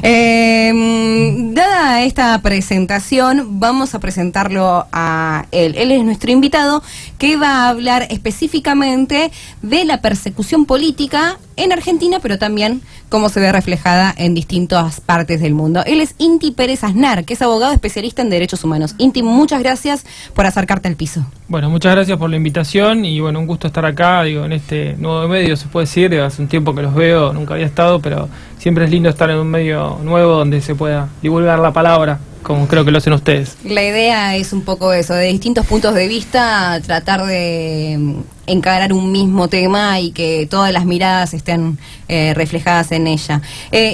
Dada esta presentación, vamos a presentarlo a él. Él es nuestro invitado que va a hablar específicamente de la persecución política en Argentina, pero también cómo se ve reflejada en distintas partes del mundo. Él es Inti Pérez Aznar, que es abogado especialista en derechos humanos. Inti, muchas gracias por acercarte al piso. Bueno, muchas gracias por la invitación y bueno, un gusto estar acá, digo, en este nuevo medio, se puede decir, hace un tiempo que los veo, nunca había estado, pero siempre es lindo estar en un medio nuevo donde se pueda divulgar la palabra, como creo que lo hacen ustedes. La idea es un poco eso, de distintos puntos de vista, tratar de encarar un mismo tema y que todas las miradas estén reflejadas en ella.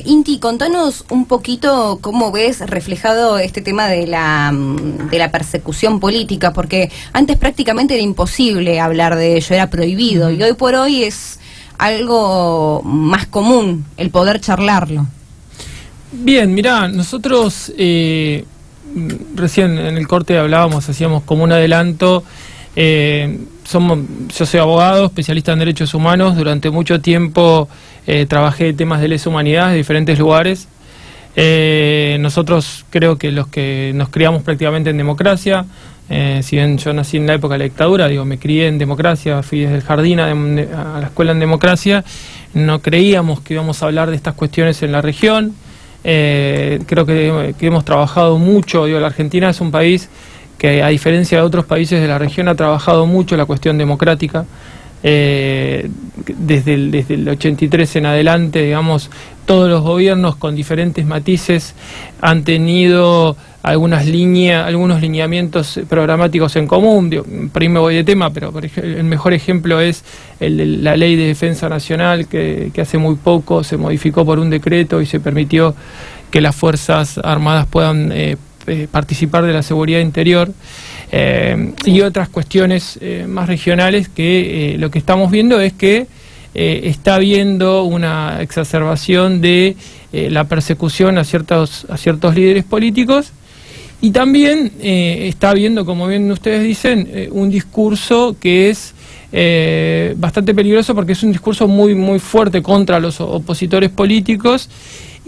Inti, contanos un poquito cómo ves reflejado este tema de la persecución política, porque antes prácticamente era imposible hablar de ello, era prohibido, y hoy por hoy es algo más común el poder charlarlo. Bien, mirá, nosotros recién en el corte hablábamos, hacíamos como un adelanto, yo soy abogado, especialista en derechos humanos, durante mucho tiempo trabajé temas de lesa humanidad en diferentes lugares. Nosotros creo que los que nos criamos prácticamente en democracia, si bien yo nací en la época de la dictadura, digo, me crié en democracia, fui desde el jardín a la escuela en democracia, no creíamos que íbamos a hablar de estas cuestiones en la región. Creo que hemos trabajado mucho, digo, la Argentina es un país que a diferencia de otros países de la región ha trabajado mucho la cuestión democrática. Desde el 83 en adelante, digamos, todos los gobiernos con diferentes matices han tenido algunos lineamientos programáticos en común. Por ahí me voy de tema, pero el mejor ejemplo es el de la Ley de Defensa Nacional, que hace muy poco se modificó por un decreto y se permitió que las Fuerzas Armadas puedan participar de la seguridad interior. Y otras cuestiones más regionales que lo que estamos viendo es que está habiendo una exacerbación de la persecución a ciertos líderes políticos y también está habiendo, como bien ustedes dicen, un discurso que es bastante peligroso porque es un discurso muy fuerte contra los opositores políticos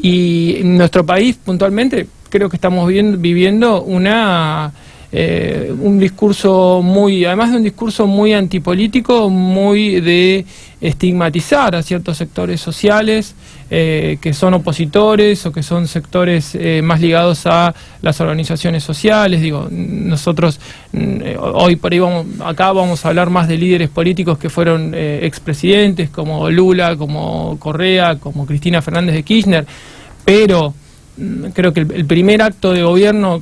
y en nuestro país puntualmente creo que estamos viviendo un discurso además de un discurso muy antipolítico, muy de estigmatizar a ciertos sectores sociales que son opositores o que son sectores más ligados a las organizaciones sociales. Digo, nosotros hoy por ahí acá vamos a hablar más de líderes políticos que fueron expresidentes como Lula, como Correa, como Cristina Fernández de Kirchner, pero creo que el primer acto de gobierno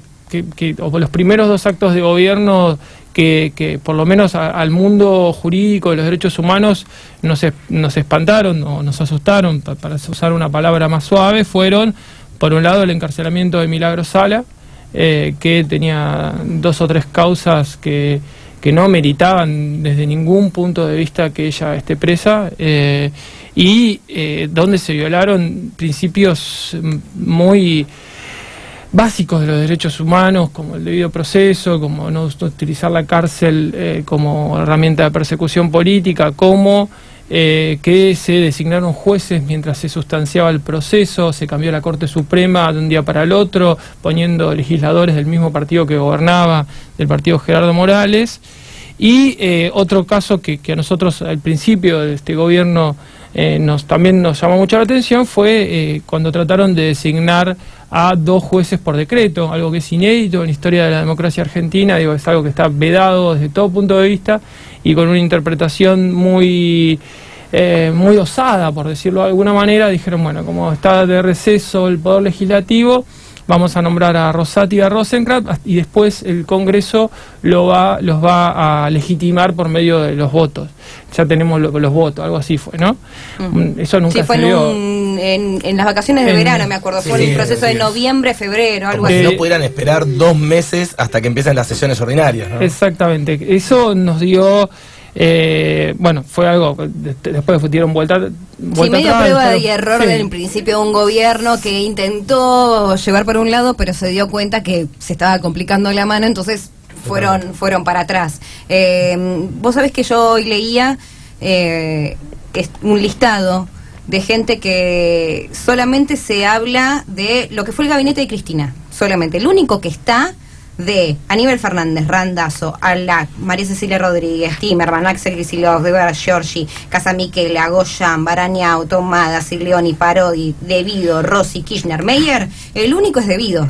o los primeros dos actos de gobierno que por lo menos al mundo jurídico de los derechos humanos nos espantaron o nos asustaron, para usar una palabra más suave, fueron, por un lado, el encarcelamiento de Milagro Sala, que tenía 2 o 3 causas que no meritaban desde ningún punto de vista que ella esté presa, y donde se violaron principios muy básicos de los derechos humanos, como el debido proceso, como no utilizar la cárcel como herramienta de persecución política, como que se designaron jueces mientras se sustanciaba el proceso, se cambió la Corte Suprema de un día para el otro, poniendo legisladores del mismo partido que gobernaba, del partido Gerardo Morales. Y otro caso que a nosotros al principio de este gobierno también nos llamó mucho la atención fue cuando trataron de designar a 2 jueces por decreto, algo que es inédito en la historia de la democracia argentina. Digo, es algo que está vedado desde todo punto de vista y con una interpretación muy osada, por decirlo de alguna manera. Dijeron, bueno, como está de receso el Poder Legislativo, vamos a nombrar a Rosati y a Rosenkrantz y después el Congreso los va a legitimar por medio de los votos. Ya tenemos los votos, algo así fue, ¿no? Eso nunca se dio. En las vacaciones de verano, me acuerdo, fue el proceso de noviembre, febrero, algo así. Si no pudieran esperar 2 meses hasta que empiecen las sesiones ordinarias, ¿no? Exactamente, eso nos dio... bueno, fue algo, después dieron vuelta medio atrás, prueba y error del principio de un gobierno que intentó llevar por un lado, pero se dio cuenta que se estaba complicando la mano, entonces fueron para atrás. Vos sabés que yo hoy leía que es un listado de gente que solamente se habla de lo que fue el gabinete de Cristina, solamente. El único que está de Aníbal Fernández, Randazzo, Alac, María Cecilia Rodríguez, Timerman, Axel Kicillof, Deborah Giorgi, Casamichela, Goyan, Barañao, Tomada, Siglioni, Parodi, Devido, Rossi, Kirchner, Meyer, el único es Devido.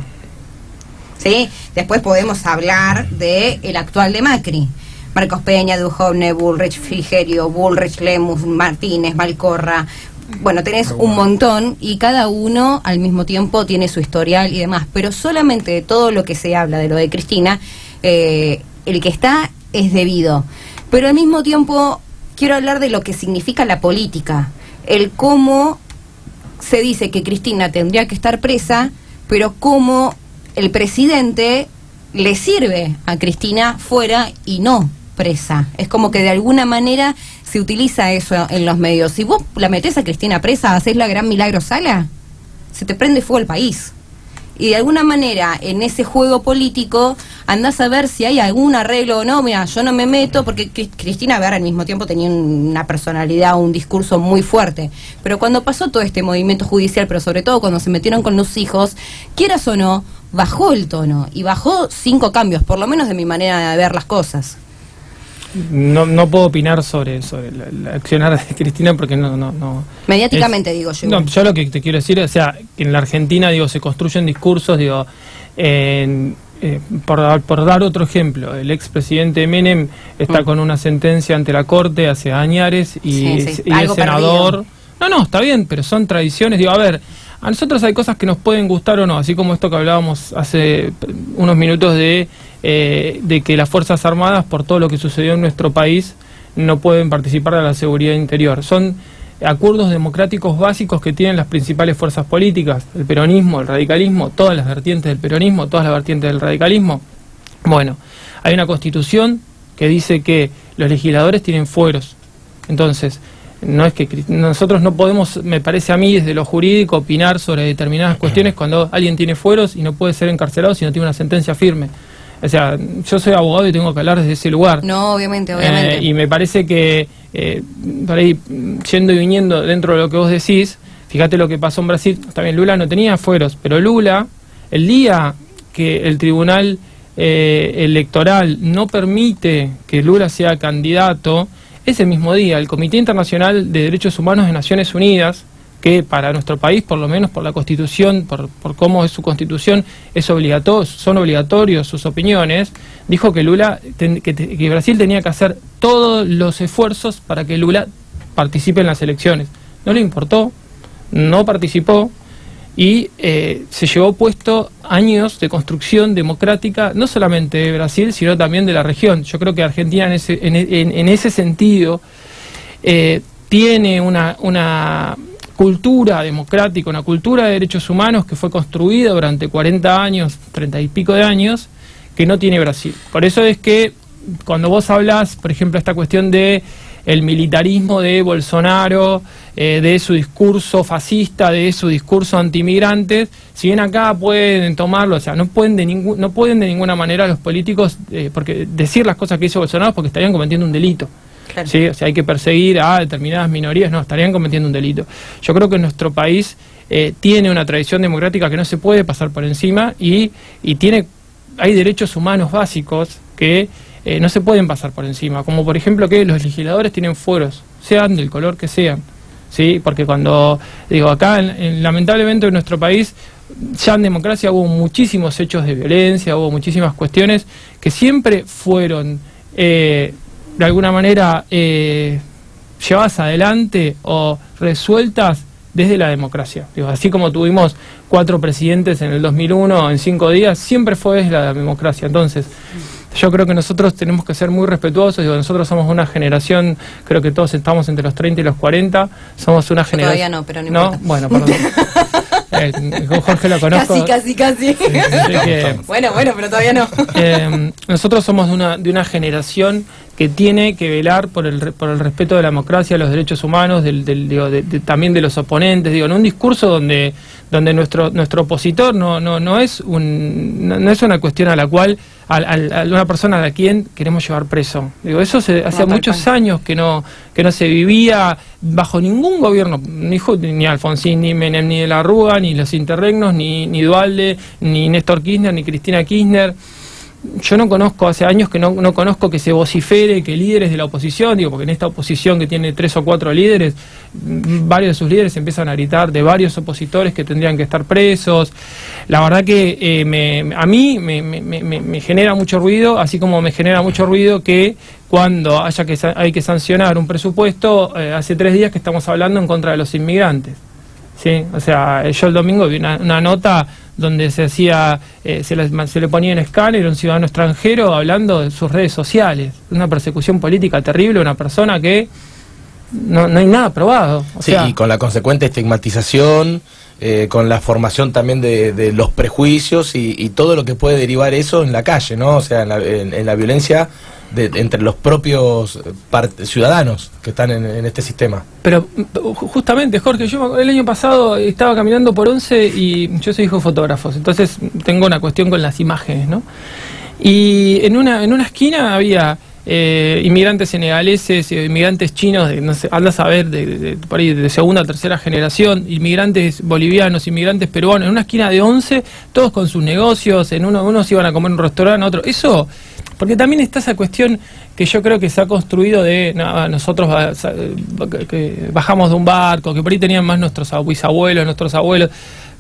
¿Sí? Después podemos hablar de el actual de Macri. Marcos Peña, Duhovne, Bullrich, Frigerio, Bullrich, Lemus, Martínez, Malcorra. Bueno, tenés un montón y cada uno al mismo tiempo tiene su historial y demás. Pero solamente de todo lo que se habla de lo de Cristina, el que está es Devido. Pero al mismo tiempo quiero hablar de lo que significa la política. El cómo se dice que Cristina tendría que estar presa, pero cómo el presidente le sirve a Cristina fuera y no presa. Es como que de alguna manera se utiliza eso en los medios. Si vos la metés a Cristina presa, haces la gran Milagro Sala, se te prende fuego el país. Y de alguna manera, en ese juego político, andás a ver si hay algún arreglo o no. Mira, yo no me meto, porque Cristina, a ver, al mismo tiempo tenía una personalidad, un discurso muy fuerte. Pero cuando pasó todo este movimiento judicial, pero sobre todo cuando se metieron con los hijos, quieras o no, bajó el tono. Y bajó 5 cambios, por lo menos de mi manera de ver las cosas. No puedo opinar sobre la accionar de Cristina porque no. Mediáticamente digo yo. No, yo lo que te quiero decir, o sea, que en la Argentina, digo, se construyen discursos, digo, por dar otro ejemplo, el expresidente Menem está con una sentencia ante la Corte hace años y es senador. Perdido. No, está bien, pero son tradiciones, digo, a ver, a nosotros hay cosas que nos pueden gustar o no, así como esto que hablábamos hace unos minutos de que las Fuerzas Armadas, por todo lo que sucedió en nuestro país, no pueden participar de la seguridad interior. Son acuerdos democráticos básicos que tienen las principales fuerzas políticas, el peronismo, el radicalismo, todas las vertientes del peronismo, todas las vertientes del radicalismo. Bueno, hay una constitución que dice que los legisladores tienen fueros. Entonces, no es que nosotros no podemos, me parece a mí, desde lo jurídico, opinar sobre determinadas cuestiones cuando alguien tiene fueros y no puede ser encarcelado si no tiene una sentencia firme. O sea, yo soy abogado y tengo que hablar desde ese lugar. No, obviamente. Y me parece que, por ahí, yendo y viniendo dentro de lo que vos decís, fíjate lo que pasó en Brasil. También Lula no tenía fueros, pero Lula, el día que el Tribunal Electoral no permite que Lula sea candidato, ese mismo día el Comité Internacional de Derechos Humanos de Naciones Unidas, que para nuestro país, por lo menos por la Constitución, por cómo es su Constitución, son obligatorios sus opiniones, dijo que que Brasil tenía que hacer todos los esfuerzos para que Lula participe en las elecciones. No le importó, no participó y se llevó puesto años de construcción democrática, no solamente de Brasil, sino también de la región. Yo creo que Argentina en ese sentido tiene una cultura democrática, una cultura de derechos humanos que fue construida durante 40 años, 30 y pico de años, que no tiene Brasil. Por eso es que cuando vos hablas, por ejemplo, esta cuestión de el militarismo de Bolsonaro, de su discurso fascista, de su discurso antimigrantes, si bien acá pueden tomarlo, o sea, no pueden de ninguna manera los políticos porque decir las cosas que hizo Bolsonaro porque estarían cometiendo un delito. Claro. ¿Sí? O sea, hay que perseguir a determinadas minorías, no, estarían cometiendo un delito. Yo creo que nuestro país tiene una tradición democrática que no se puede pasar por encima y hay derechos humanos básicos que no se pueden pasar por encima, como por ejemplo que los legisladores tienen fueros, sean del color que sean, ¿sí? Porque cuando, digo, acá lamentablemente en nuestro país ya en democracia hubo muchísimos hechos de violencia, hubo muchísimas cuestiones que siempre fueron de alguna manera llevadas adelante o resueltas desde la democracia. Digo, así como tuvimos 4 presidentes en el 2001 en 5 días, siempre fue desde la democracia. Entonces, yo creo que nosotros tenemos que ser muy respetuosos. Digo, nosotros somos una generación, creo que todos estamos entre los 30 y los 40, somos una generación... Todavía no, pero no importa. ¿No? Bueno, perdón. Jorge lo conozco. Casi. Que, bueno, pero todavía no. Nosotros somos de una generación que tiene que velar por el respeto de la democracia, los derechos humanos, también de los oponentes, en un discurso donde nuestro opositor no es una cuestión a la cual a una persona a la quien queremos llevar preso. Eso hace muchos años que no se vivía bajo ningún gobierno, ni Alfonsín, ni Menem, ni de la Rúa, ni los interregnos, ni Duhalde, ni Néstor Kirchner, ni Cristina Kirchner. Yo no conozco, hace años que no conozco que se vocifere que líderes de la oposición, porque en esta oposición que tiene 3 o 4 líderes, varios de sus líderes empiezan a gritar de varios opositores que tendrían que estar presos. La verdad que a mí me genera mucho ruido, así como me genera mucho ruido que cuando hay que sancionar un presupuesto, hace 3 días que estamos hablando en contra de los inmigrantes. Sí, o sea, yo el domingo vi una nota donde se le ponía en escáner a un ciudadano extranjero hablando de sus redes sociales, una persecución política terrible, una persona que no hay nada probado. Sí, y con la consecuente estigmatización, con la formación también de los prejuicios y todo lo que puede derivar eso en la calle, ¿no? O sea, en la violencia entre los propios ciudadanos que están en este sistema. Pero justamente, Jorge, yo el año pasado estaba caminando por Once y yo soy hijo de fotógrafos, entonces tengo una cuestión con las imágenes, ¿no? Y en una esquina había inmigrantes senegaleses, inmigrantes chinos, no sé, anda a saber, por ahí de segunda o tercera generación, inmigrantes bolivianos, inmigrantes peruanos, en una esquina de Once, todos con sus negocios, unos iban a comer en un restaurante, otros. Eso, porque también está esa cuestión que yo creo que se ha construido de nosotros que bajamos de un barco, que por ahí tenían más nuestros bisabuelos, nuestros abuelos.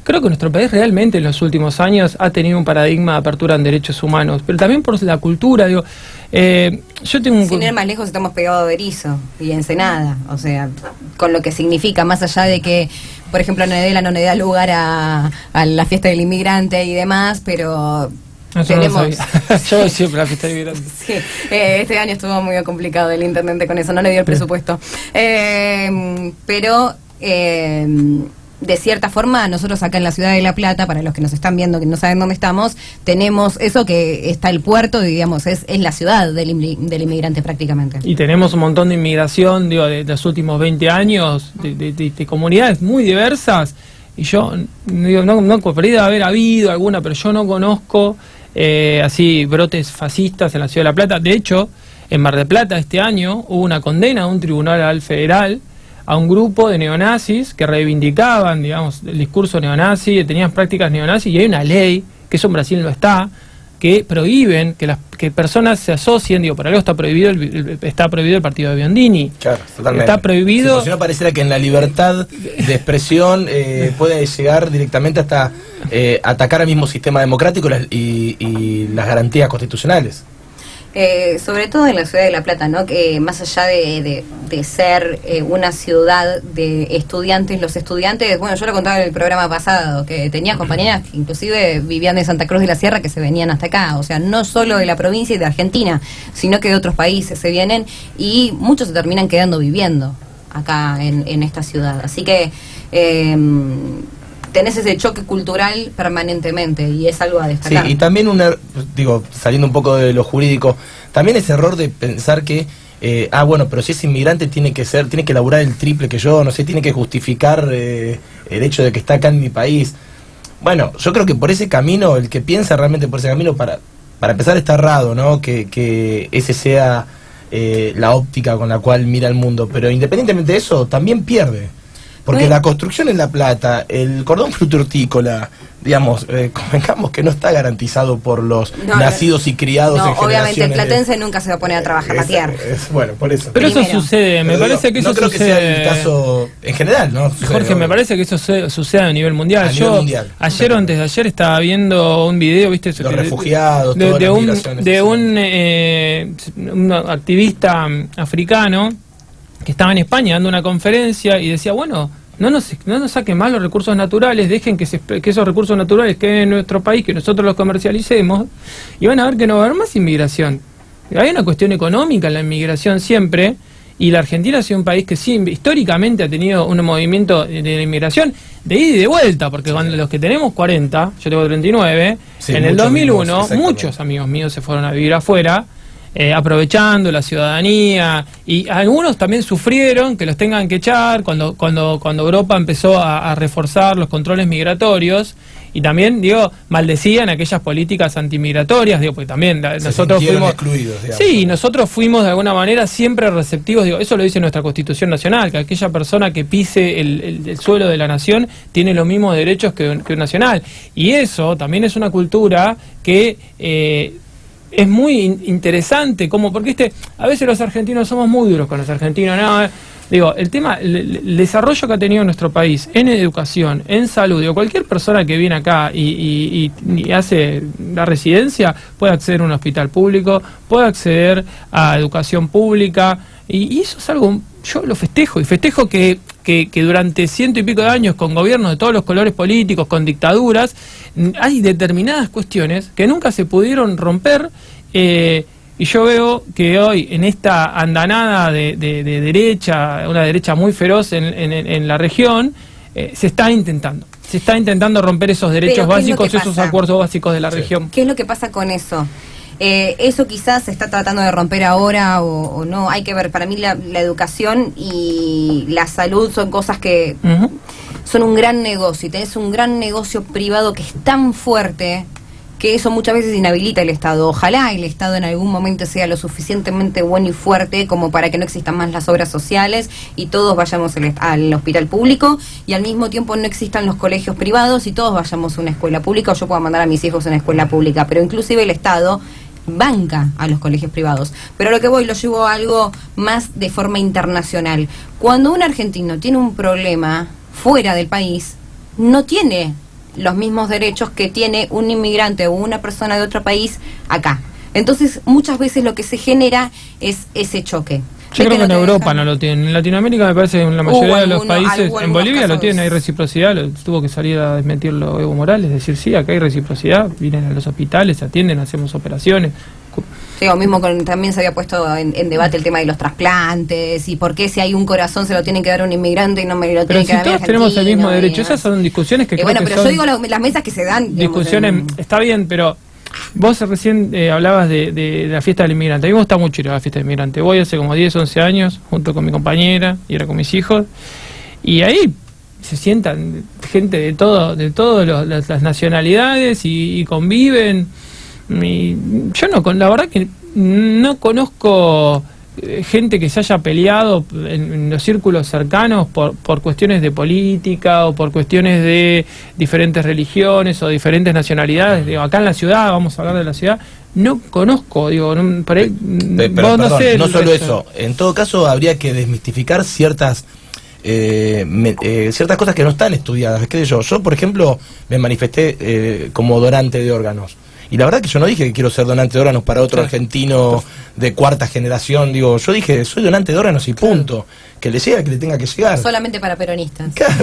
Creo que nuestro país realmente en los últimos años ha tenido un paradigma de apertura en derechos humanos, pero también por la cultura, yo tengo Sin ir más lejos, estamos pegados a Berizo y Ensenada, o sea, con lo que significa, más allá de que, por ejemplo, Nedela no le da lugar a la fiesta del inmigrante y demás, pero tenemos... No yo siempre la fiesta del inmigrante. Sí, este año estuvo muy complicado el intendente con eso, no le dio el presupuesto. Pero... de cierta forma, nosotros acá en la ciudad de La Plata, para los que nos están viendo, que no saben dónde estamos, tenemos eso que está el puerto, digamos, es la ciudad del inmigrante prácticamente. Y tenemos un montón de inmigración, de los últimos 20 años, de comunidades muy diversas, y yo, no podría haber habido alguna, pero yo no conozco así brotes fascistas en la ciudad de La Plata. De hecho, en Mar del Plata este año hubo una condena a un tribunal federal a un grupo de neonazis que reivindicaban, digamos, el discurso neonazi, tenían prácticas neonazis, y hay una ley, que eso en Brasil no está, que prohíben que personas se asocien, por algo está prohibido el partido de Biondini. Claro, totalmente. Está prohibido... Si no pareciera que en la libertad de expresión puede llegar directamente hasta atacar al mismo sistema democrático y las garantías constitucionales. Sobre todo en la ciudad de La Plata, ¿no? Que más allá de ser una ciudad de estudiantes, los estudiantes, bueno, yo lo contaba en el programa pasado, que tenía compañeras que inclusive vivían de Santa Cruz de la Sierra, que se venían hasta acá, o sea, no solo de la provincia y de Argentina, sino que de otros países se vienen, y muchos se terminan quedando viviendo acá en esta ciudad, así que tenés ese choque cultural permanentemente y es algo a destacar. Sí, y también saliendo un poco de lo jurídico, también ese error de pensar que bueno, pero si es inmigrante tiene que laburar el triple que yo, no sé, tiene que justificar el hecho de que está acá en mi país. Bueno, yo creo que por ese camino, el que piensa realmente por ese camino, para empezar está errado, ¿no? Que ese sea la óptica con la cual mira el mundo, pero independientemente de eso, también pierde. Porque la construcción en La Plata, el cordón frutícola, digamos, convengamos que no está garantizado por los nacidos y criados en generaciones. Obviamente el platense nunca se va a poner a trabajar la tierra. Bueno, por eso. Pero eso sucede, me parece que eso sucede. No creo que sea el caso en general, ¿no? Jorge, me parece que eso sucede a nivel mundial. Ayer o antes de ayer estaba viendo un video, ¿viste? Los refugiados, de un activista africano que estaba en España dando una conferencia y decía, bueno, no nos saquen más los recursos naturales, dejen que esos recursos naturales queden en nuestro país, que nosotros los comercialicemos, y van a ver que no va a haber más inmigración. Hay una cuestión económica en la inmigración siempre, y la Argentina ha sido un país que sí, históricamente ha tenido un movimiento de inmigración de ida y de vuelta, porque cuando los que tenemos 40, yo tengo 39, en el 2001 muchos amigos míos se fueron a vivir afuera, aprovechando la ciudadanía, y algunos también sufrieron que los tengan que echar cuando Europa empezó a reforzar los controles migratorios, y también, digo, maldecían aquellas políticas antimigratorias, digo, porque también nosotros fuimos excluidos, digamos. Sí, nosotros fuimos de alguna manera siempre receptivos, digo, eso lo dice nuestra Constitución Nacional, que aquella persona que pise el suelo de la nación tiene los mismos derechos que un nacional, y eso también es una cultura que es muy interesante, porque a veces los argentinos somos muy duros con los argentinos, ¿no? Digo, el tema, el desarrollo que ha tenido nuestro país en educación, en salud, digo, cualquier persona que viene acá y hace la residencia puede acceder a un hospital público, puede acceder a educación pública, y eso es algo, yo lo festejo, y festejo que durante 100 y pico de años, con gobiernos de todos los colores políticos, con dictaduras, hay determinadas cuestiones que nunca se pudieron romper, y yo veo que hoy, en esta andanada de derecha, una derecha muy feroz en la región, se está intentando romper esos derechos básicos, esos acuerdos básicos de la región. ¿Qué es lo que pasa con eso? Eso quizás se está tratando de romper ahora o no, hay que ver. Para mí la educación y la salud son cosas que son un gran negocio, y tenés un gran negocio privado que es tan fuerte que eso muchas veces inhabilita el Estado. Ojalá el Estado en algún momento sea lo suficientemente bueno y fuerte como para que no existan más las obras sociales y todos vayamos al hospital público, y al mismo tiempo no existan los colegios privados y todos vayamos a una escuela pública, o yo puedo mandar a mis hijos a una escuela pública, pero inclusive el Estado banca a los colegios privados. Pero a lo que voy, lo llevo a algo más de forma internacional. Cuando un argentino tiene un problema fuera del país, no tiene los mismos derechos que tiene un inmigrante o una persona de otro país acá. Entonces, muchas veces lo que se genera es ese choque. Yo creo que en Europa no lo tienen. En Latinoamérica me parece que en la mayoría de los países, en Bolivia lo tienen, hay reciprocidad, tuvo que salir a desmentirlo Evo Morales, decir sí, acá hay reciprocidad, vienen a los hospitales, se atienden, hacemos operaciones. Sí, o mismo también se había puesto en debate el tema de los trasplantes y por qué si hay un corazón se lo tienen que dar a un inmigrante y no me lo tienen que dar a un argentino. Pero si todos tenemos el mismo derecho, esas son discusiones que creo bueno, que pero son yo digo las mesas que se dan. Discusiones, está bien, pero vos recién hablabas de la fiesta del inmigrante. A mí me gusta mucho ir a la fiesta del inmigrante. Voy hace como 10, 11 años junto con mi compañera y era con mis hijos, y ahí se sientan gente de todas las nacionalidades y conviven. Yo la verdad que no conozco gente que se haya peleado en los círculos cercanos por cuestiones de política o por cuestiones de diferentes religiones o diferentes nacionalidades. Digo, acá en la ciudad, vamos a hablar de la ciudad, no conozco, digo, por ahí, pero no sé, no solo eso. En todo caso habría que desmistificar ciertas cosas que no están estudiadas. ¿Qué sé yo? Yo, por ejemplo, me manifesté como donante de órganos. Y la verdad que yo no dije que quiero ser donante de órganos para otro argentino de cuarta generación. Digo, yo dije, soy donante de órganos y punto. Que le llegue, que le tenga que llegar. Solamente para peronistas. Claro,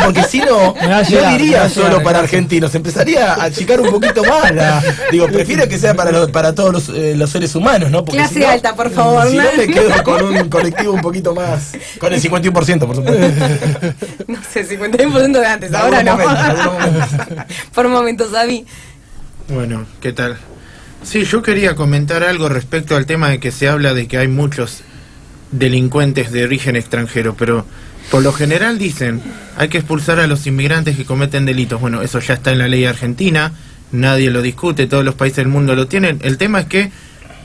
porque si no, no diría solo para argentinos. Empezaría a achicar un poquito más. Digo, prefiero que sea para todos los seres humanos, ¿no? Porque clase alta, por favor. Si no, me quedo con un colectivo un poquito más. Con el 51%, por supuesto. No sé, 51% de antes, ahora no. Por momentos, David. Bueno, ¿qué tal? Sí, yo quería comentar algo respecto al tema de que se habla de que hay muchos delincuentes de origen extranjero, pero por lo general dicen, hay que expulsar a los inmigrantes que cometen delitos. Bueno, eso ya está en la ley argentina, nadie lo discute, todos los países del mundo lo tienen. El tema es que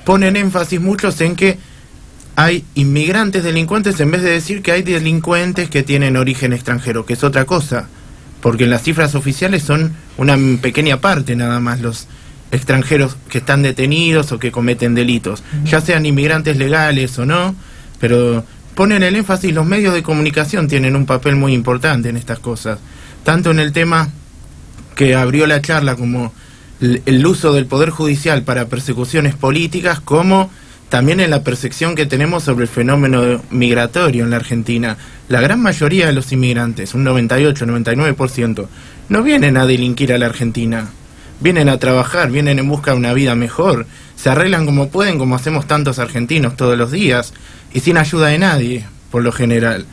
ponen énfasis muchos en que hay inmigrantes delincuentes en vez de decir que hay delincuentes que tienen origen extranjero, que es otra cosa. Porque en las cifras oficiales son una pequeña parte nada más los extranjeros que están detenidos o que cometen delitos, ya sean inmigrantes legales o no, pero ponen el énfasis, los medios de comunicación tienen un papel muy importante en estas cosas, tanto en el tema que abrió la charla como el uso del Poder Judicial para persecuciones políticas, como también en la percepción que tenemos sobre el fenómeno migratorio en la Argentina. La gran mayoría de los inmigrantes, un 98, 99%, no vienen a delinquir a la Argentina. Vienen a trabajar, vienen en busca de una vida mejor, se arreglan como pueden, como hacemos tantos argentinos todos los días, y sin ayuda de nadie, por lo general.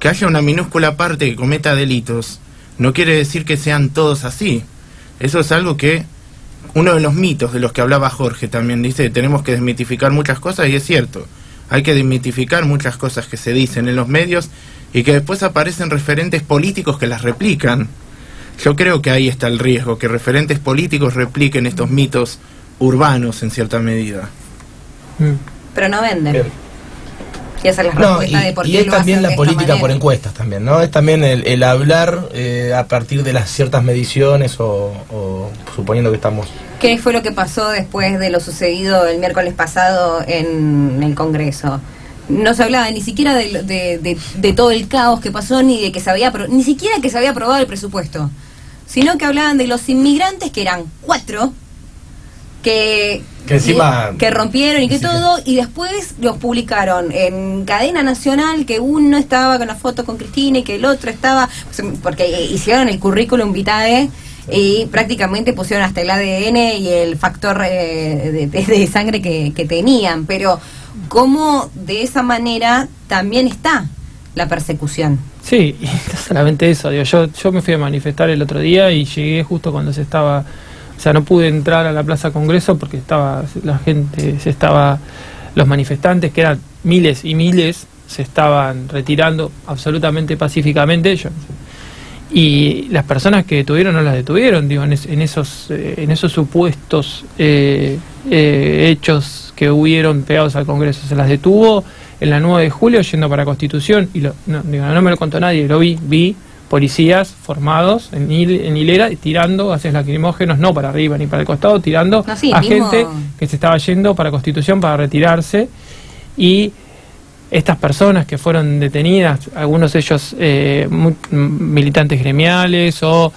Que haya una minúscula parte que cometa delitos, no quiere decir que sean todos así. Eso es algo que uno de los mitos de los que hablaba Jorge también, dice que tenemos que desmitificar muchas cosas, y es cierto, hay que desmitificar muchas cosas que se dicen en los medios y que después aparecen referentes políticos que las replican. Yo creo que ahí está el riesgo, que referentes políticos repliquen estos mitos urbanos en cierta medida. Pero no venden. Bien. Y esa es la respuesta de por qué y es lo también hacen la de esta política manera. por encuestas también, ¿no? Es también el hablar a partir de las ciertas mediciones o suponiendo que estamos... ¿Qué fue lo que pasó después de lo sucedido el miércoles pasado en el Congreso? No se hablaba ni siquiera de todo el caos que pasó, ni de que ni siquiera que se había aprobado el presupuesto, sino que hablaban de los inmigrantes, que eran 4, que encima rompieron y que todo, y después los publicaron en cadena nacional, que uno estaba con la foto con Cristina y que el otro estaba, porque hicieron el currículum vitae y prácticamente pusieron hasta el ADN y el factor de sangre que tenían, pero cómo de esa manera también está la persecución. Sí, y no solamente eso, digo, yo me fui a manifestar el otro día y llegué justo cuando se estaba, o sea, no pude entrar a la Plaza Congreso porque estaba la gente, los manifestantes, que eran miles y miles, se estaban retirando absolutamente pacíficamente. Y las personas que detuvieron no las detuvieron, digo, en esos supuestos hechos que hubieron pegados al Congreso. Se las detuvo en la 9 de julio yendo para Constitución, y no me lo contó nadie, lo vi policías formados en hilera tirando gases lacrimógenos, no para arriba ni para el costado, tirando a gente que se estaba yendo para Constitución para retirarse. Y estas personas que fueron detenidas, algunos de ellos militantes gremiales, o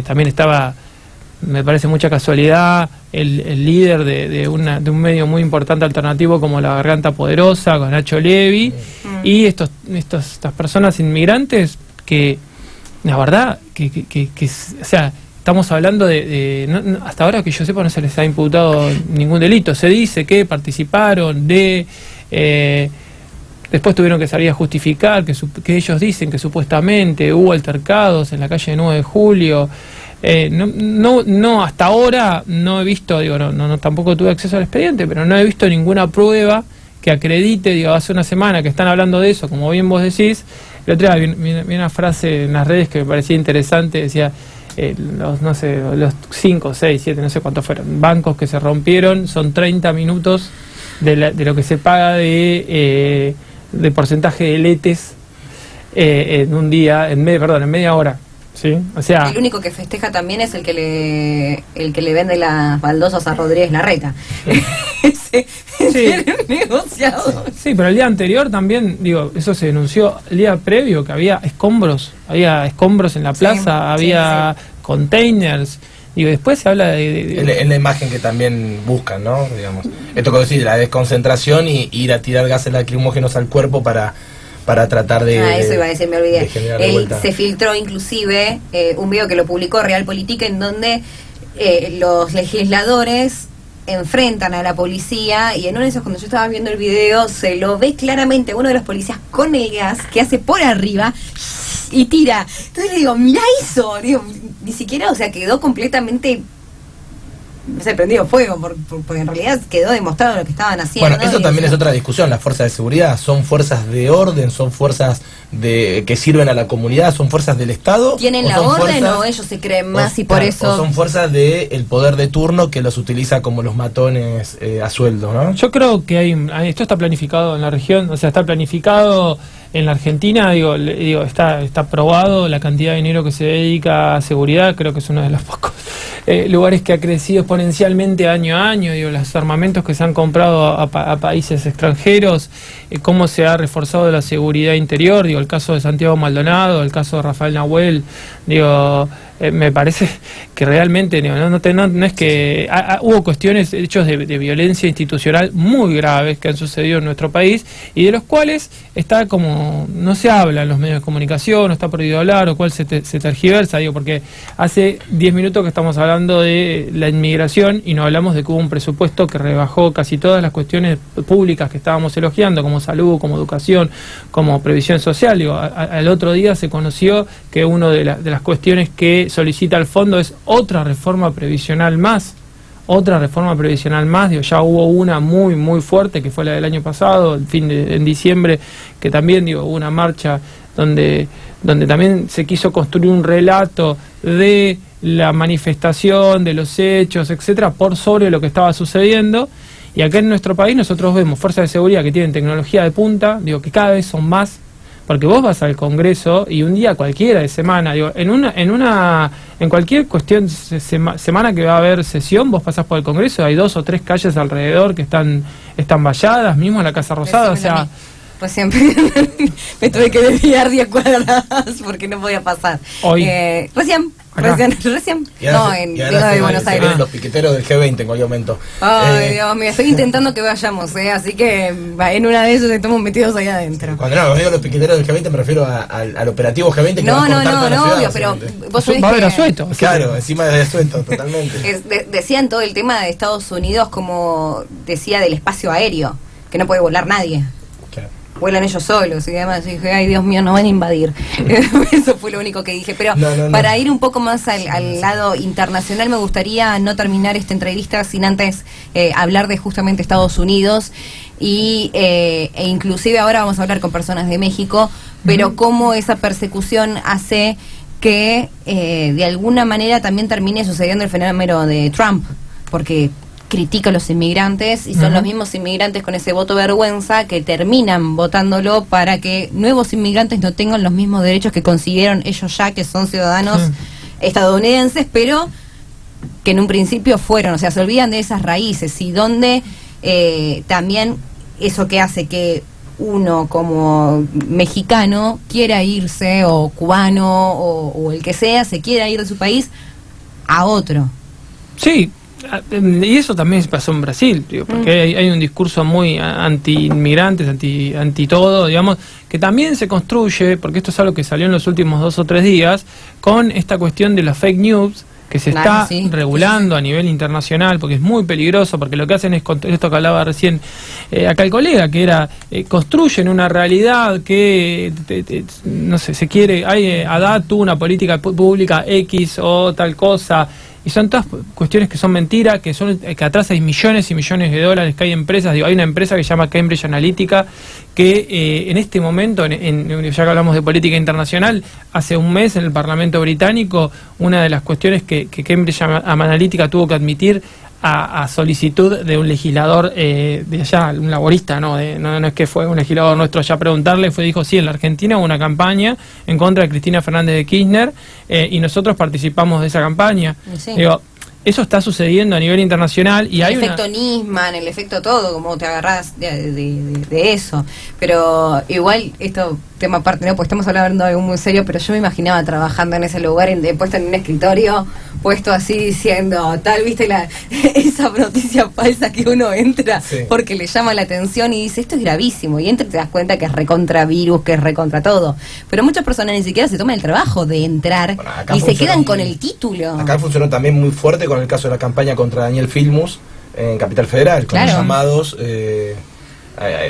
también estaba, me parece mucha casualidad, el líder de un medio muy importante alternativo como La Garganta Poderosa, con Nacho Levi, y estas personas inmigrantes que, la verdad, o sea, estamos hablando hasta ahora que yo sepa no se les ha imputado ningún delito. Se dice que participaron después tuvieron que salir a justificar que ellos dicen que supuestamente hubo altercados en la calle 9 de julio. No, hasta ahora no he visto, tampoco tuve acceso al expediente, pero no he visto ninguna prueba que acredite, hace una semana que están hablando de eso, como bien vos decís. El otro día vi una frase en las redes que me parecía interesante, decía, los 5, 6, 7, no sé cuántos fueron, bancos que se rompieron, son 30 minutos de lo que se paga de porcentaje de letes en un día, en media hora. ¿Sí? O sea, el único que festeja también es el que le vende las baldosas a Rodríguez Larreta. Ese negociado. Sí, pero el día anterior también, eso se denunció el día previo, que había escombros en la plaza, había containers. Después se habla en la imagen que también buscan, ¿no? Digamos, esto que decís, la desconcentración y ir a tirar gases lacrimógenos al cuerpo para tratar de... eso iba a decir, me olvidé. Se filtró inclusive un video que lo publicó Realpolitik, en donde los legisladores enfrentan a la policía, y en uno de esos, cuando yo estaba viendo el video, se lo ve claramente a uno de los policías con el gas que hace por arriba y tira. Entonces le digo, mirá eso, ni siquiera, o sea, quedó completamente, no sé, prendido fuego, porque en realidad quedó demostrado lo que estaban haciendo. Bueno, eso también es otra discusión. Las fuerzas de seguridad son fuerzas de orden, son fuerzas que sirven a la comunidad, son fuerzas del Estado. ¿Tienen la orden o ellos se creen más y por eso...? O son fuerzas del poder de turno que los utiliza como los matones a sueldo, ¿no? Yo creo que esto está planificado en la región, o sea, está planificado en la Argentina, está probado la cantidad de dinero que se dedica a seguridad. Creo que es uno de los pocos lugares que ha crecido exponencialmente año a año, los armamentos que se han comprado a países extranjeros, cómo se ha reforzado la seguridad interior, el caso de Santiago Maldonado, el caso de Rafael Nahuel, me parece que realmente no es que hubo cuestiones, hechos de violencia institucional muy graves que han sucedido en nuestro país, y de los cuales está como no se habla en los medios de comunicación, o está prohibido hablar, o cuál se tergiversa, porque hace 10 minutos que estamos hablando de la inmigración y no hablamos de que hubo un presupuesto que rebajó casi todas las cuestiones públicas que estábamos elogiando, como salud, como educación, como previsión social. Al otro día se conoció que una de las cuestiones que solicita el fondo es otra reforma previsional más. otra reforma previsional más, digo, ya hubo una muy muy fuerte que fue la del año pasado, en diciembre, que también hubo una marcha donde también se quiso construir un relato de la manifestación, de los hechos, etcétera, por sobre lo que estaba sucediendo. Y acá en nuestro país nosotros vemos fuerzas de seguridad que tienen tecnología de punta, digo, que cada vez son más, porque vos vas al Congreso y un día cualquiera de semana, digo, en cualquier cuestión semana que va a haber sesión, vos pasás por el Congreso, hay 2 o 3 calles alrededor que están valladas, mismo en la Casa Rosada, o sea... Recién me tuve que desviar 10 cuadras porque no podía pasar. Hoy. Recién. No, en de Buenos Aires. Los piqueteros del G20 en cualquier momento. Ay, Dios mío, estoy intentando que vayamos, así que en una de esas estamos metidos ahí adentro. Cuando digo los piqueteros del G20 me refiero al operativo G20 que va a cortar toda la ciudad, pero vos sabés va a haber asueto. Claro, encima de asueto, totalmente. Decían todo el tema de Estados Unidos, como decía, del espacio aéreo, que no puede volar nadie. Vuelan ellos solos y además dije, ay Dios mío, nos van a invadir. Eso fue lo único que dije, pero para ir un poco más al lado internacional, me gustaría no terminar esta entrevista sin antes hablar de justamente Estados Unidos e inclusive ahora vamos a hablar con personas de México, pero cómo esa persecución hace que de alguna manera también termine sucediendo el fenómeno de Trump, porque critica a los inmigrantes y son los mismos inmigrantes con ese voto vergüenza que terminan votándolo para que nuevos inmigrantes no tengan los mismos derechos que consiguieron ellos ya, que son ciudadanos estadounidenses, pero que en un principio fueron, o sea, se olvidan de esas raíces y donde también eso que hace que uno como mexicano quiera irse, o cubano o el que sea, se quiera ir de su país a otro. Sí. Y eso también pasó en Brasil, digo, porque hay un discurso muy anti-inmigrantes, anti todo, digamos, que también se construye, porque esto es algo que salió en los últimos 2 o 3 días, con esta cuestión de las fake news, que se está regulando a nivel internacional, porque es muy peligroso, porque lo que hacen es, esto que hablaba recién acá el colega, que era, construyen una realidad que, no sé, se quiere, tuvo una política pública X o tal cosa, y son todas cuestiones que son mentiras, que atrás hay millones y millones de dólares, que hay empresas, digo, hay una empresa que se llama Cambridge Analytica, que en este momento, ya que hablamos de política internacional, hace un mes en el Parlamento británico, una de las cuestiones que Cambridge Analytica tuvo que admitir a solicitud de un legislador de allá, un laborista, no es que fue un legislador nuestro allá a preguntarle, dijo, sí, en la Argentina hubo una campaña en contra de Cristina Fernández de Kirchner y nosotros participamos de esa campaña. Sí. Digo, eso está sucediendo a nivel internacional y hay el efecto Nisman, el efecto todo, como te agarrás de eso. Pero igual, esto tema aparte, no, pues estamos hablando de algo muy serio, pero yo me imaginaba trabajando en ese lugar, puesto en un escritorio, puesto así diciendo, tal, viste esa noticia falsa que uno entra porque le llama la atención y dice, esto es gravísimo, y entra y te das cuenta que es recontra virus, que es recontra todo. Pero muchas personas ni siquiera se toman el trabajo de entrar y se quedan con el título. Acá funcionó también muy fuerte con el caso de la campaña contra Daniel Filmus en Capital Federal, con los llamados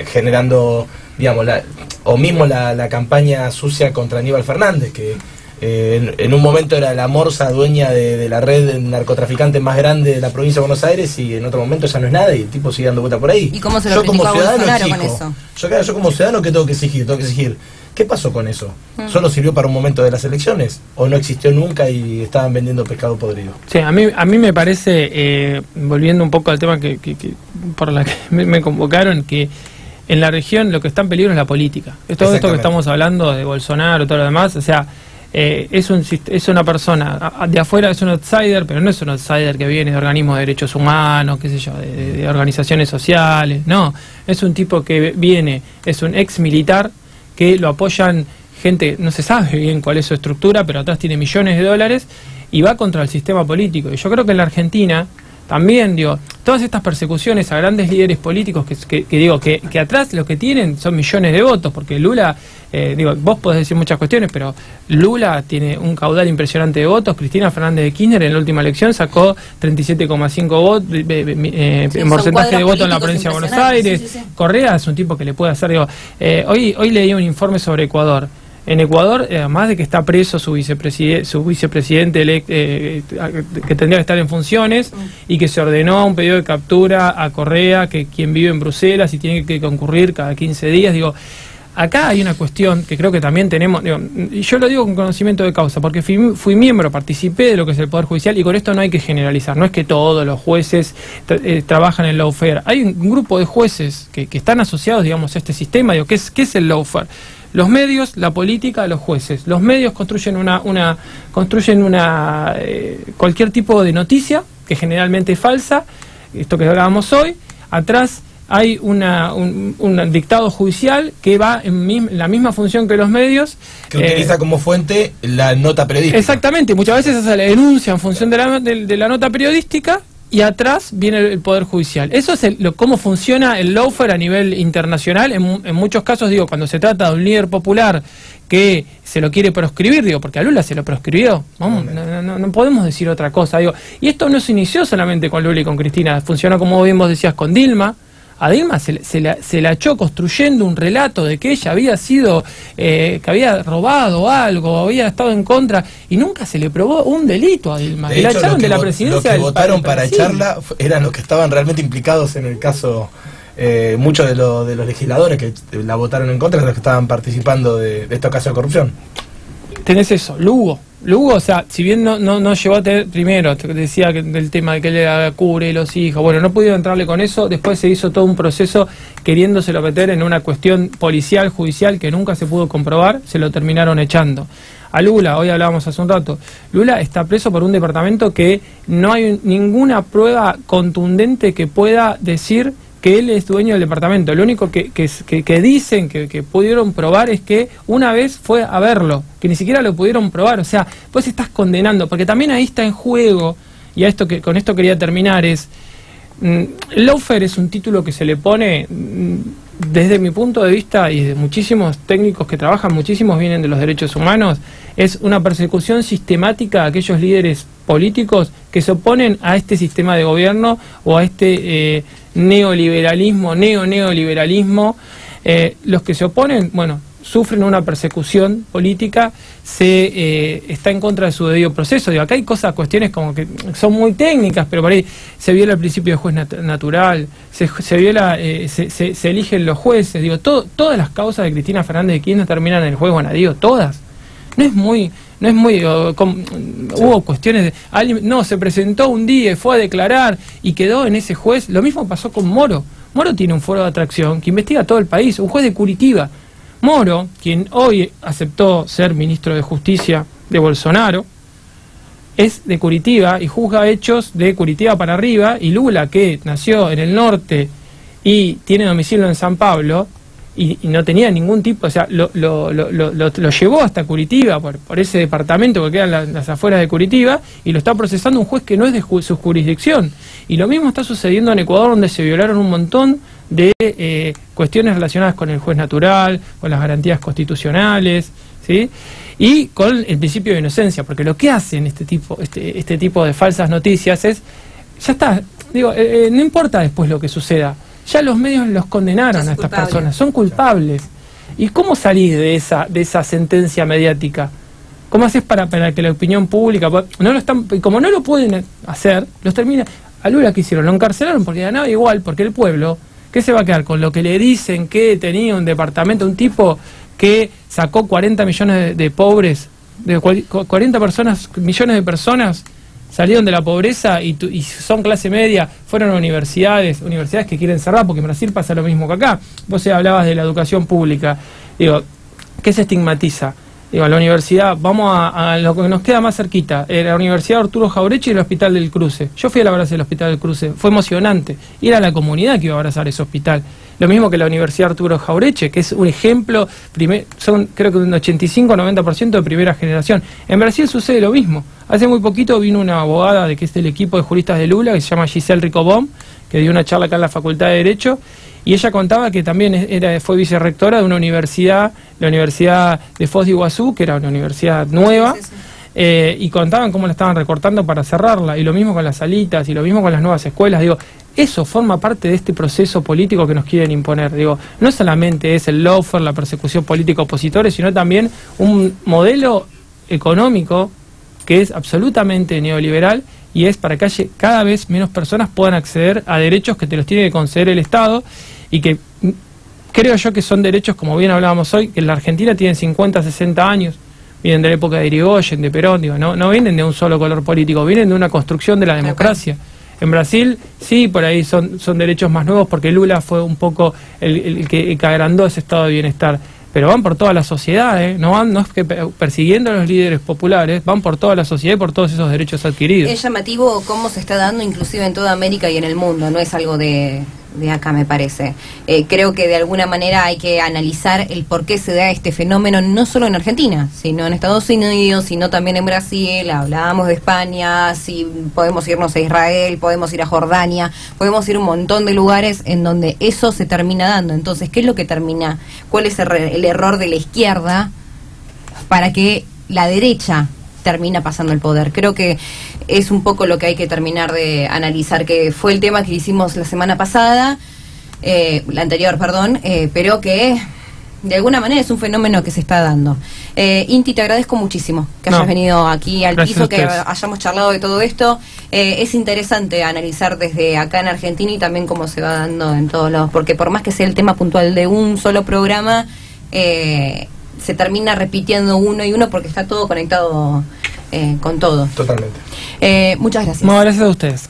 generando, digamos, la campaña sucia contra Aníbal Fernández, que en un momento era la Morsa dueña de la red de narcotraficantes más grande de la provincia de Buenos Aires, y en otro momento ya no es nada y el tipo sigue dando vuelta por ahí. ¿Y cómo se lo criticó a Bolsonaro con eso? Yo como ciudadano, ¿qué tengo que exigir? ¿Qué pasó con eso? ¿Solo sirvió para un momento de las elecciones? ¿O no existió nunca y estaban vendiendo pescado podrido? Sí, a mí me parece, volviendo un poco al tema que por la que me convocaron, que en la región lo que está en peligro es la política. Todo esto que estamos hablando de Bolsonaro, todo lo demás, o sea, es una persona de afuera, es un outsider, pero no es un outsider que viene de organismos de derechos humanos, qué sé yo, de organizaciones sociales, no, es un tipo que viene, es un ex militar que lo apoyan gente, no se sabe bien cuál es su estructura, pero atrás tiene millones de dólares y va contra el sistema político. Y yo creo que en la Argentina también, todas estas persecuciones a grandes líderes políticos que atrás lo que tienen son millones de votos, porque Lula, vos podés decir muchas cuestiones, pero Lula tiene un caudal impresionante de votos. Cristina Fernández de Kirchner en la última elección sacó 37,5 votos, porcentaje de votos en la provincia de Buenos Aires. Sí. Correa es un tipo que le puede hacer, hoy leí un informe sobre Ecuador. En Ecuador, además de que está preso su vicepresidente electo, que tendría que estar en funciones, y que se ordenó un pedido de captura a Correa, quien vive en Bruselas y tiene que concurrir cada 15 días, digo, acá hay una cuestión que creo que también tenemos, y yo lo digo con conocimiento de causa, porque fui miembro, participé de lo que es el Poder Judicial, y con esto no hay que generalizar, no es que todos los jueces trabajan en lawfare. Hay un grupo de jueces que están asociados, digamos, a este sistema. Digo, ¿qué es el lawfare? Los medios, la política, los jueces. Los medios construyen cualquier tipo de noticia, que generalmente es falsa, esto que hablábamos hoy. Atrás hay un dictado judicial que va en la misma función que los medios. Que utiliza como fuente la nota periodística. Exactamente, muchas veces hace la denuncia en función de la nota periodística, y atrás viene el Poder Judicial. Eso es cómo funciona el lawfare a nivel internacional. En muchos casos, digo, cuando se trata de un líder popular que se lo quiere proscribir, digo, porque a Lula se lo proscribió, no podemos decir otra cosa, digo. Y esto no se inició solamente con Lula y con Cristina, funcionó, como bien vos decías, con Dilma. A Dilma se la echó construyendo un relato de que ella había sido, que había robado algo, había estado en contra, y nunca se le probó un delito a Dilma. De hecho, la echaron de la presidencia. Los que votaron para echarla eran los que estaban realmente implicados en el caso. Muchos de los legisladores que la votaron en contra eran los que estaban participando de estos casos de corrupción. Tenés eso, Lugo, o sea, si bien no llegó a tener, primero, te decía del tema de que le cubre los hijos, bueno, no pudieron entrarle con eso, después se hizo todo un proceso queriéndoselo meter en una cuestión policial, judicial, que nunca se pudo comprobar, se lo terminaron echando. A Lula, hoy hablábamos hace un rato, Lula está preso por un departamento que no hay ninguna prueba contundente que pueda decir que él es dueño del departamento. Lo único que dicen que pudieron probar es que una vez fue a verlo, que ni siquiera lo pudieron probar. O sea, pues estás condenando, porque también ahí está en juego, y a esto con esto quería terminar, es lawfare es un título que se le pone, desde mi punto de vista y de muchísimos técnicos que trabajan, muchísimos vienen de los derechos humanos, es una persecución sistemática a aquellos líderes políticos que se oponen a este sistema de gobierno o a este neoliberalismo, neoliberalismo. Los que se oponen, bueno, sufren una persecución política, está en contra de su debido proceso. Digo, acá hay cuestiones como que son muy técnicas, pero por ahí se viola el principio de juez natural, se eligen los jueces. Digo, todas las causas de Cristina Fernández de Kirchner terminan en el juez Bonadío, todas. No es muy hubo cuestiones de se presentó un día y fue a declarar y quedó en ese juez. Lo mismo pasó con Moro. Moro tiene un foro de atracción que investiga todo el país, un juez de Curitiba. Moro, quien hoy aceptó ser ministro de Justicia de Bolsonaro, es de Curitiba y juzga hechos de Curitiba para arriba, y Lula, que nació en el norte y tiene domicilio en San Pablo, y no tenía ningún tipo, o sea, lo llevó hasta Curitiba por ese departamento que queda en las afueras de Curitiba, y lo está procesando un juez que no es de su jurisdicción. Y lo mismo está sucediendo en Ecuador, donde se violaron un montón de cuestiones relacionadas con el juez natural, con las garantías constitucionales, ¿sí? Y con el principio de inocencia, porque lo que hacen este tipo de falsas noticias es, ya está, digo, no importa después lo que suceda. Ya los medios los condenaron a estas personas, son culpables. ¿Y cómo salir de esa sentencia mediática? ¿Cómo haces para que la opinión pública, como no lo pueden hacer, los termina? A Lula, ¿qué hicieron? Lo encarcelaron porque ganaba igual, porque el pueblo, ¿qué se va a quedar con lo que le dicen que tenía un departamento, un tipo que sacó 40 millones de pobres, de 40 millones de personas salieron de la pobreza y son clase media, fueron a universidades que quieren cerrar, porque en Brasil pasa lo mismo que acá? Vos hablabas de la educación pública. Digo, ¿qué se estigmatiza? Digo, a la universidad, vamos a lo que nos queda más cerquita, la Universidad Arturo Jauretche y el Hospital del Cruce. Yo fui a la abrazo del Hospital del Cruce, fue emocionante, y era la comunidad que iba a abrazar ese hospital. Lo mismo que la Universidad Arturo Jauretche, que es un ejemplo, son creo que un 85-90% de primera generación. En Brasil sucede lo mismo. Hace muy poquito vino una abogada que es del equipo de juristas de Lula, que se llama Giselle Ricobom, que dio una charla acá en la Facultad de Derecho, y ella contaba que también fue vicerrectora de una universidad, la Universidad de Foz de Iguazú, que era una universidad nueva, y contaban cómo la estaban recortando para cerrarla, y lo mismo con las salitas, y lo mismo con las nuevas escuelas. Digo, eso forma parte de este proceso político que nos quieren imponer. Digo, no solamente es el lawfare, la persecución política a opositores, sino también un modelo económico que es absolutamente neoliberal y es para que cada vez menos personas puedan acceder a derechos que te los tiene que conceder el Estado y que creo yo que son derechos, como bien hablábamos hoy, que en la Argentina tienen 50, 60 años, vienen de la época de Irigoyen, de Perón, digo, no vienen de un solo color político, vienen de una construcción de la democracia. En Brasil, sí, por ahí son derechos más nuevos porque Lula fue un poco el que agrandó ese estado de bienestar. Pero van por toda la sociedad, no es que persiguiendo a los líderes populares, van por toda la sociedad y por todos esos derechos adquiridos. Es llamativo cómo se está dando inclusive en toda América y en el mundo, no es algo de acá, me parece. Creo que de alguna manera hay que analizar el por qué se da este fenómeno, no solo en Argentina, sino en Estados Unidos, sino también en Brasil. Hablábamos de España, si podemos irnos a Israel, podemos ir a Jordania, podemos ir a un montón de lugares en donde eso se termina dando. Entonces, ¿qué es lo que termina? ¿Cuál es el error de la izquierda para que la derecha termina pasando el poder? Creo que es un poco lo que hay que terminar de analizar, que fue el tema que hicimos la semana pasada, la anterior, perdón, pero que de alguna manera es un fenómeno que se está dando. Inti, te agradezco muchísimo que hayas venido aquí al piso, que hayamos charlado de todo esto. Es interesante analizar desde acá en Argentina y también cómo se va dando en todos lados, porque por más que sea el tema puntual de un solo programa, se termina repitiendo uno y uno porque está todo conectado con todo. Totalmente. Muchas gracias. No, gracias a ustedes.